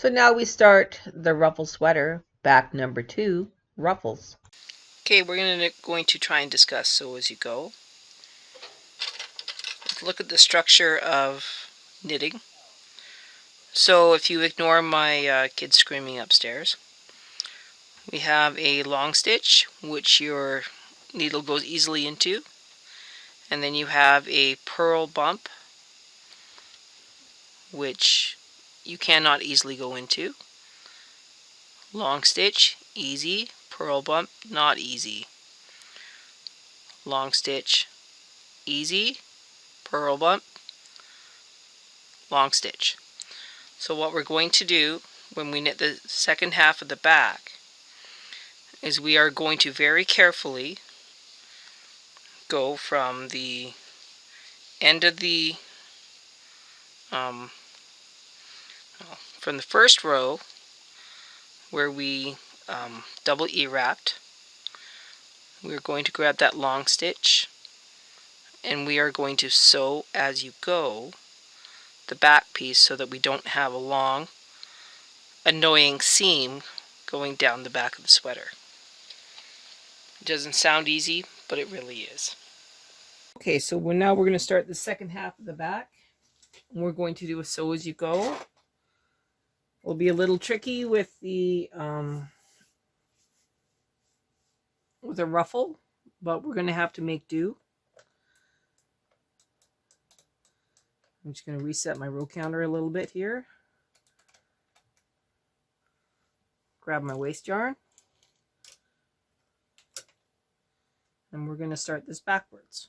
So now we start the ruffle sweater, back number 2, ruffles. Okay, we're going to try and discuss sew as you go. Let's look at the structure of knitting. So if you ignore my kids screaming upstairs, we have a long stitch, which your needle goes easily into, and then you have a purl bump, which you cannot easily go into. Long stitch, easy. Purl bump, not easy. Long stitch, easy. Purl bump, long stitch. So what we're going to do when we knit the second half of the back is we are going to very carefully go from the end of the from the first row where we double E wrapped. We're going to grab that long stitch and we are going to sew as you go the back piece so that we don't have a long annoying seam going down the back of the sweater. It doesn't sound easy, but it really is. Okay, so now we're going to start the second half of the back. We're going to do a sew as you go. It'll be a little tricky with the with a ruffle, but we're going to have to make do. I'm just going to reset my row counter a little bit here. Grab my waste yarn. And we're going to start this backwards.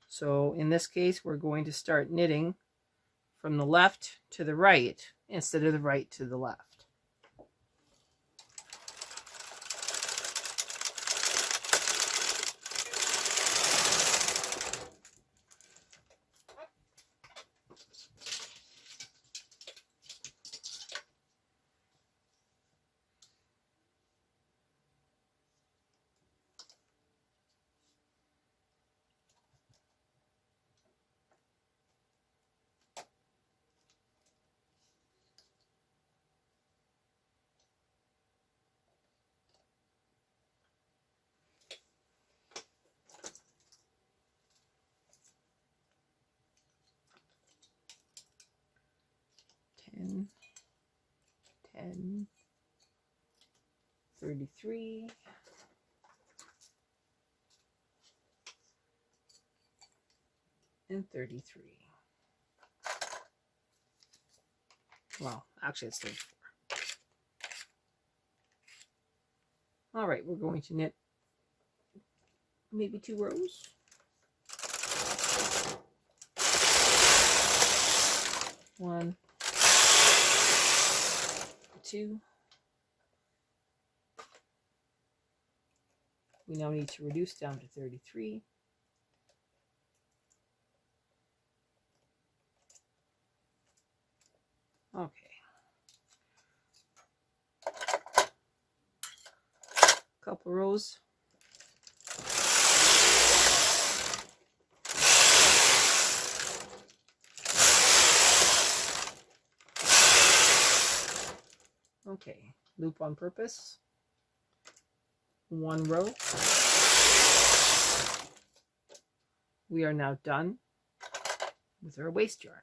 So in this case, we're going to start knitting from the left to the right instead of the right to the left. Ten, 10, 33, and 33. Well, actually it's 34. All right, we're going to knit maybe 2 rows. One, 2. We now need to reduce down to 33. Okay. Couple rows. Okay, loop on purpose. 1 row. We are now done with our waste yarn.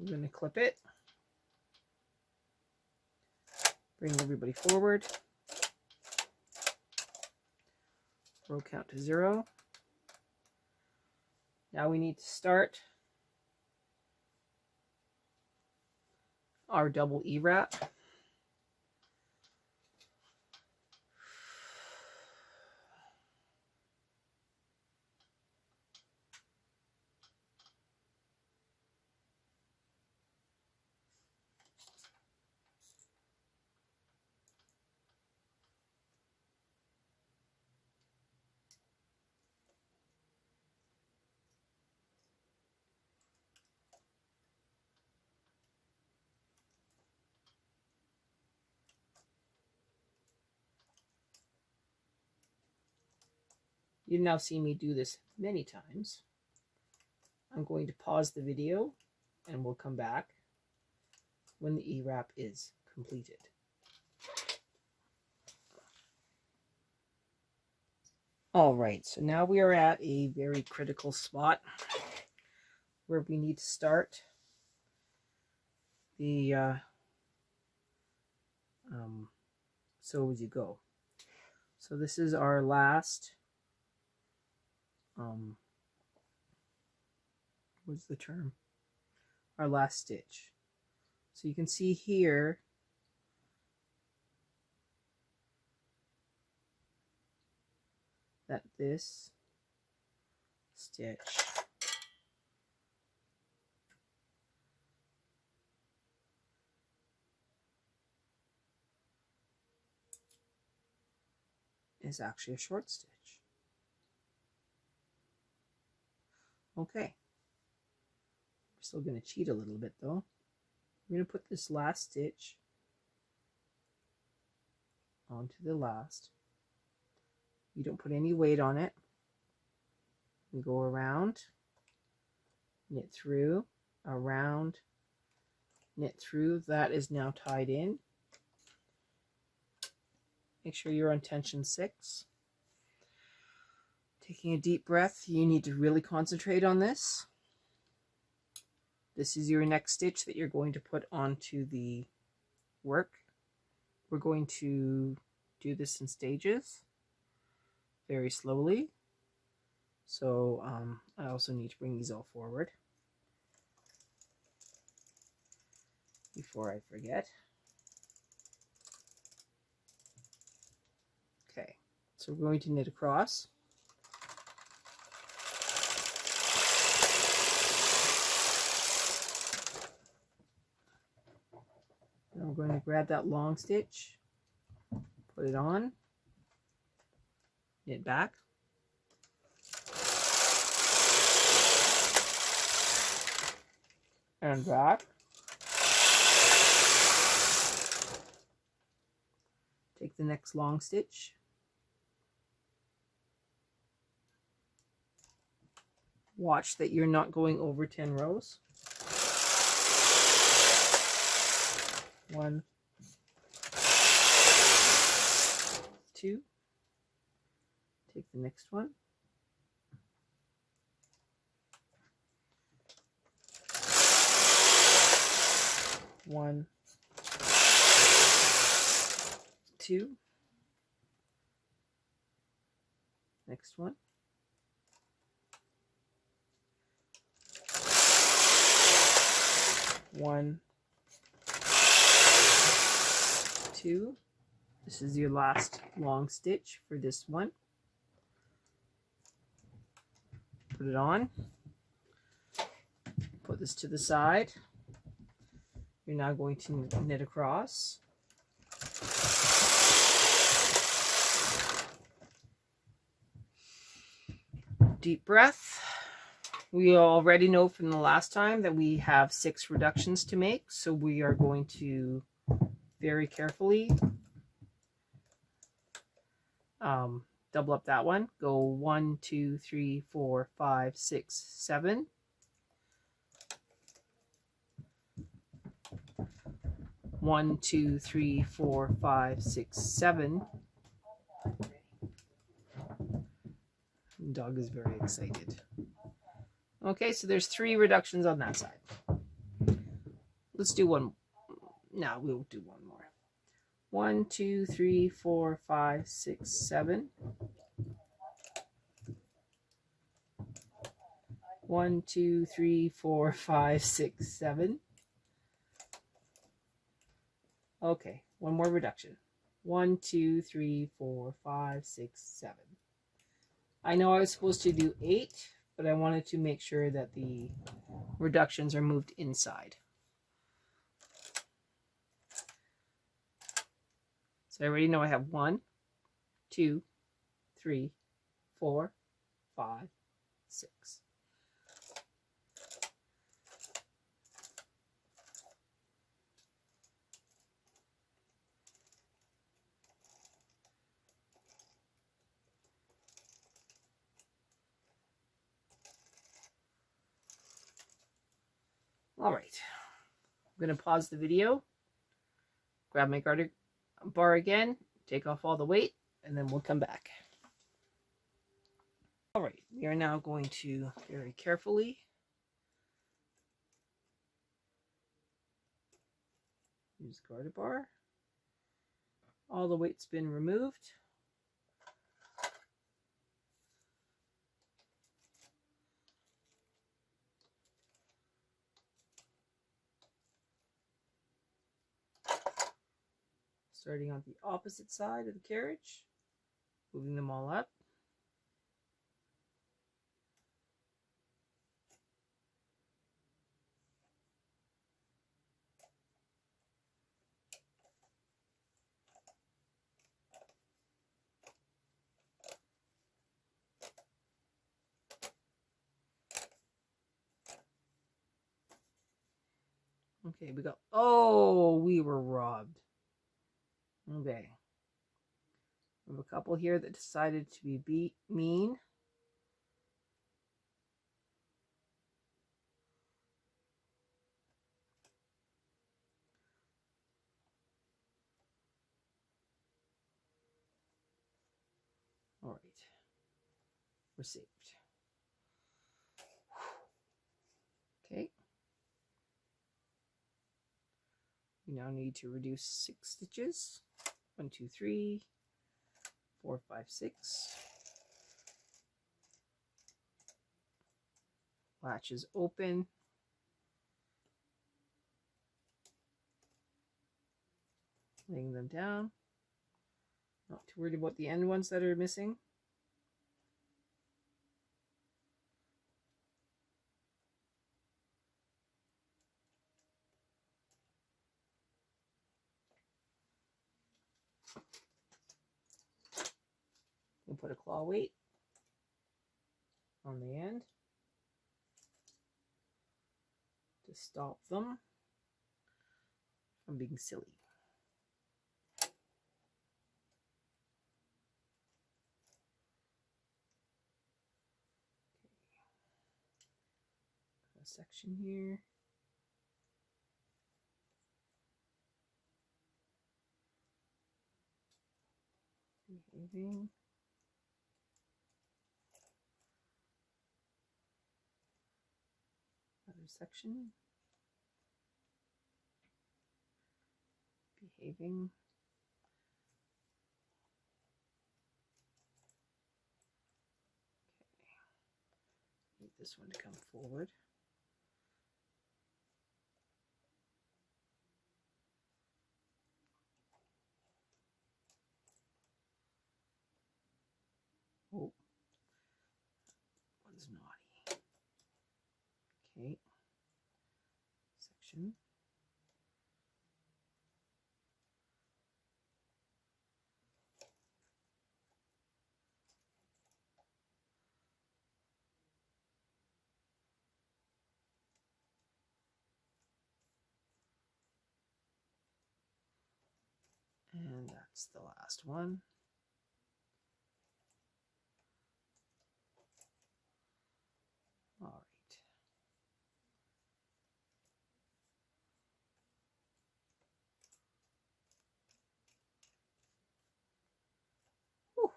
I'm going to clip it. Bring everybody forward. Row count to 0. Now we need to start our double E wrap. You've now seen me do this many times. I'm going to pause the video and we'll come back when the E-wrap is completed. All right, so now we are at a very critical spot where we need to start the sew as you go. So this is our last, what's the term? Our last stitch. So you can see here that this stitch is actually a short stitch. Okay, we're still going to cheat a little bit though. We're going to put this last stitch onto the last. You don't put any weight on it. You go around, knit through, around, knit through. That is now tied in. Make sure you're on tension 6. Taking a deep breath, you need to really concentrate on this. This is your next stitch that you're going to put onto the work. We're going to do this in stages, very slowly. So I also need to bring these all forward before I forget. Okay, so we're going to knit across. Now we're going to grab that long stitch, put it on, knit back. And back. Take the next long stitch. Watch that you're not going over 10 rows. 1, 2. Take the next one. 1, 2. Next one. 1, 2. This is your last long stitch for this one. Put it on. Put this to the side. You're now going to knit across. Deep breath. We already know from the last time that we have 6 reductions to make, so we are going to very carefully double up that one. Go 1, 2, 3, 4, 5, 6, 7. 1, 2, 3, 4, 5, 6, 7. The dog is very excited. Okay, so there's 3 reductions on that side. Let's do one. No, we'll do one more. 1, 2, 3, 4, 5, 6, 7. 1, 2, 3, 4, 5, 6, 7. Okay, one more reduction. 1, 2, 3, 4, 5, 6, 7. I know I was supposed to do 8, but I wanted to make sure that the reductions are moved inside. So I already know I have 1, 2, 3, 4, 5, 6. All right, I'm going to pause the video, grab my garter bar again, take off all the weight, and then we'll come back. All right, we are now going to very carefully use garter bar. All the weight's been removed. Starting on the opposite side of the carriage, moving them all up. Okay, we go. Oh, we were robbed. Okay. We have a couple here that decided to be mean. All right. We're saved. Okay. We now need to reduce 6 stitches. 1, 2, 3, 4, 5, 6. Latches open. Laying them down. Not too worried about the end ones that are missing. We'll put a claw weight on the end to stop them from being silly. A section here. Behaving. Another section. Behaving. Okay. Need this one to come forward. Oh, one's naughty. Okay. Section. And that's the last one. All right. Whew.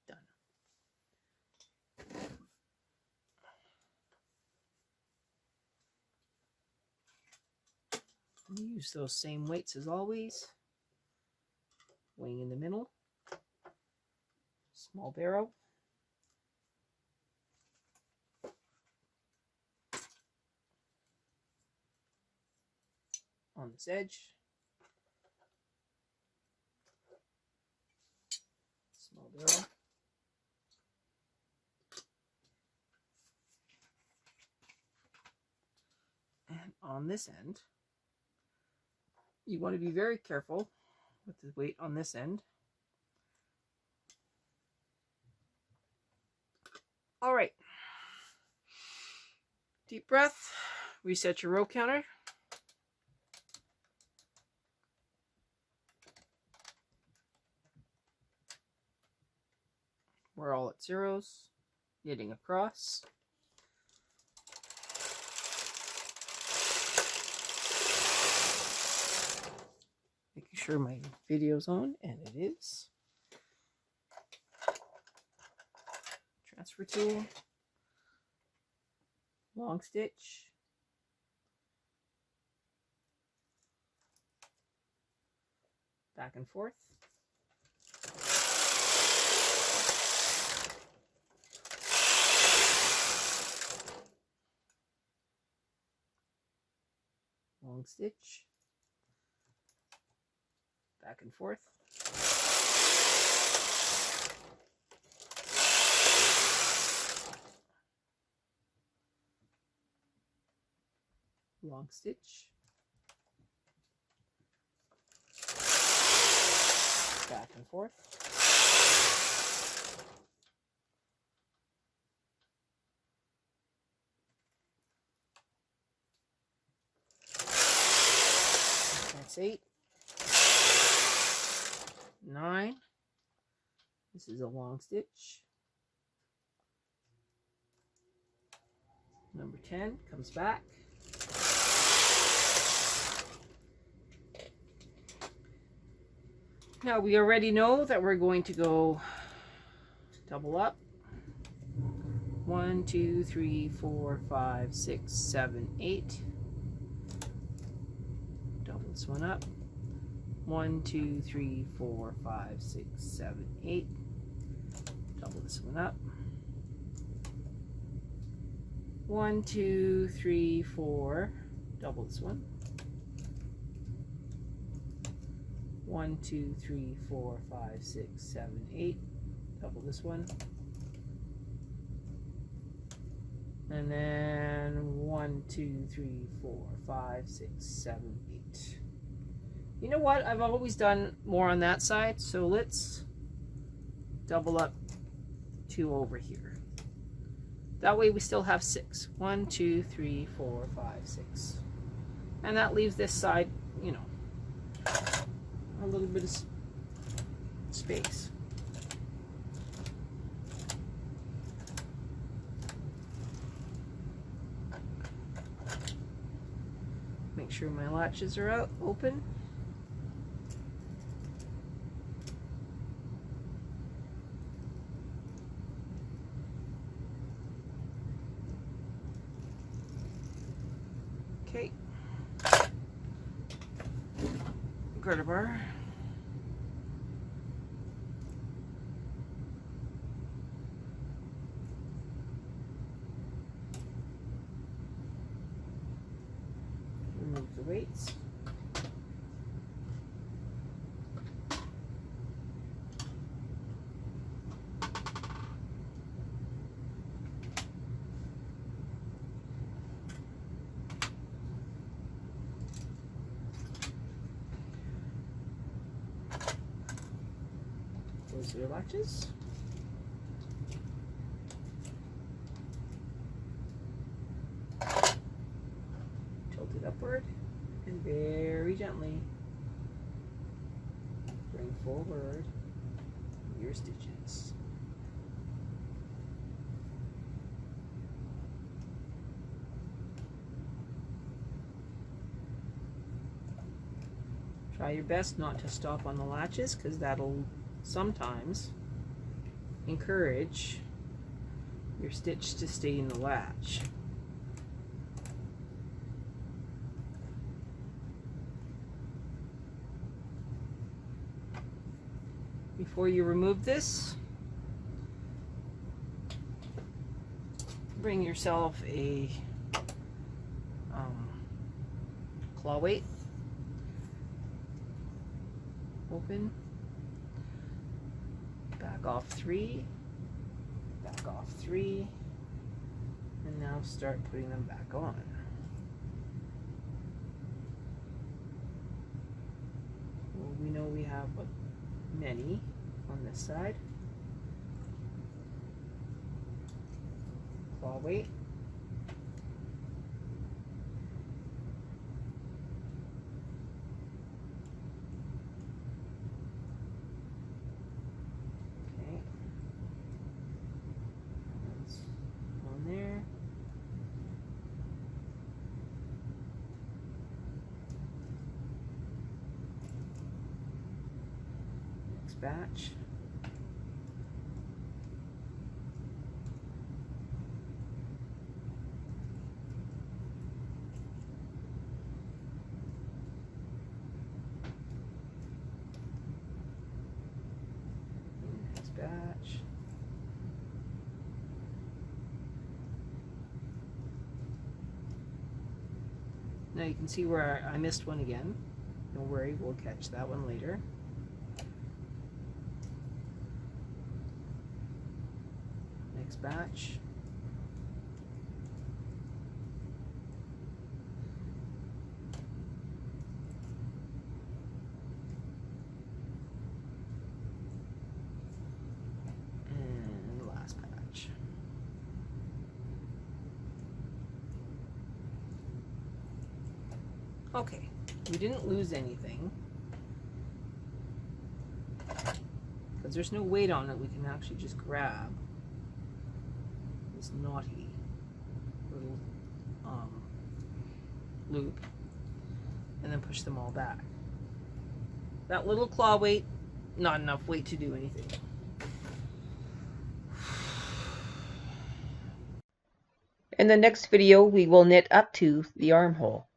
Done. Use those same weights as always. Wing in the middle. Small barrow. On this edge. Small barrow. And on this end, you want to be very careful with the weight on this end. All right. Deep breath. Reset your row counter. We're all at zeros. Knitting across. sure my video's on, and it is. Transfer tool, long stitch, back and forth, long stitch, back and forth, long stitch, back and forth, that's 8, 9, this is a long stitch, number 10 comes back, now we already know that we're going to go double up. 1, 2, 3, 4, 5, 6, 7, 8. Double this one up. 1, 2, 3, 4, 5, 6, 7, 8. Double this one up. 1, 2, 3, 4. Double this one. 1, 2, 3, 4, 5, 6, 7, 8. Double this one. And then 1, 2, 3, 4, 5, 6, 7, 8. You know what? I've always done more on that side, so let's double up 2 over here. That way we still have 6. 1, 2, 3, 4, 5, 6. And that leaves this side, you know, a little bit of space. Make sure my latches are out, open. Okay. Garter bar. Remove the weights. Close your latches. Tilt it upward and very gently bring forward your stitches. Try your best not to stop on the latches, because that'll sometimes encourage your stitch to stay in the latch. Before you remove this, bring yourself a claw weight. Open, back off 3, back off 3, and now start putting them back on. Well, we know we have many on this side. Claw weight. There. Next batch. Next batch. Now you can see where I missed one again. Don't worry, we'll catch that one later. Next batch. And the last batch. Okay, we didn't lose anything because there's no weight on it. We can actually just grab this naughty little loop and then push them all back. That little claw weight, not enough weight to do anything. In the next video, we will knit up to the armhole.